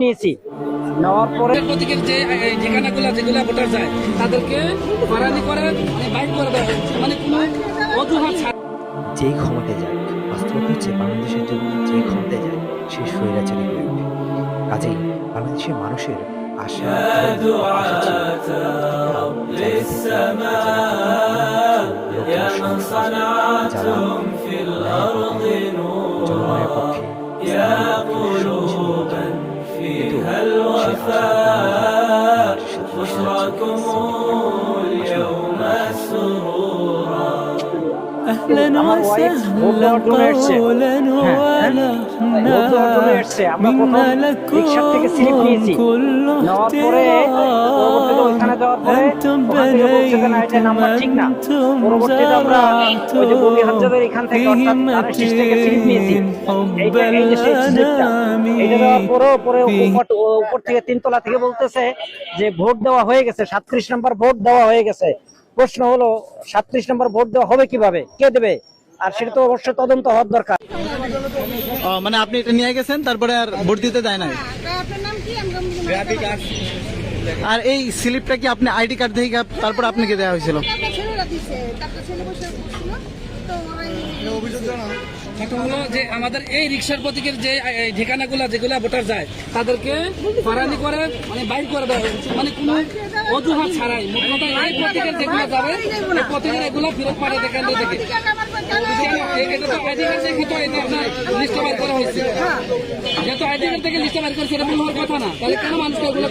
নিয়েছি। নেওয়ার পরে প্রতীকের যে ঠিকানাগুলো যেগুলো ভোটার যায় তাদেরকে বাড়ানি করে বাইক করে দেওয়া হচ্ছে, মানে কোনো অজুহাত ছাড়া। যেই ক্ষমতায় যায়, বাস্তবতা হচ্ছে বাংলাদেশের জন্য যেই ক্ষমতায় যায় সে স্বৈরাচারী হয়ে ওঠে। কাজেই বাংলাদেশের মানুষের আশা এবং আকাঙ্ক্ষা ছিল যারা জনগণের পক্ষে কিন্তু সে আমার ওয়াইফ ভোট দেওয়ার জন্য এসছে। ভোট দেওয়ার জন্য এসছে। আমরা প্রথম রিক্সার থেকে স্লিপ নিয়েছি। নেওয়ার পরে পরবর্তীতে ওইখানে যাওয়ার পরে ওখান থেকে বলছে যে না, এটা নাম্বার ঠিক না। পরবর্তীতে আমরা ওই যে ববিহাজারের এখান থেকে অর্থাৎ ধানের থেকে স্লিপ নিয়েছি। এই যে সেই স্লিপটা, এটা দেওয়ার পরেও পরে উপর থেকে 3 তলা থেকে বলতেছে যে ভোট দেওয়া হয়ে গেছে, 37 নম্বর ভোট দেওয়া হয়ে গেছে। প্রশ্ন হলো 37 নম্বর ভোট দেওয়া হবে কিভাবে, কে দেবে? আর সেটা তো অবশ্যই তদন্ত হওয়ার দরকার। মানে আপনি এটা নিয়ে গেছেন, তারপরে আর ভোট দিতে দেয় নাই। আর এই স্লিপটা কি আপনি আইডি কার্ড থেকে তারপর আপনাকে দেওয়া হয়েছিল? হলো যে আমাদের এই রিক্সার প্রতীকের যে ঠিকানাগুলো যেগুলো ভোটার যায় তাদেরকে বাড়ানি করে বাইক করে দেওয়া হচ্ছে, মানে কোনো অজুহাত ছাড়াই। মোট কথা এই প্রতীকের যেগুলো যাবে এই প্রতীকের এগুলো ফেরত পারে এখান থেকে। এটা তো আইডি কার্ড থেকে তো এটা আপনার লিস্ট বাইর করা হয়েছে, যেহেতু আইডি কার্ড থেকে লিস্ট বাইর করেছে এটা ভুল হওয়ার কথা না, তাহলে কেন মানুষকে এগুলো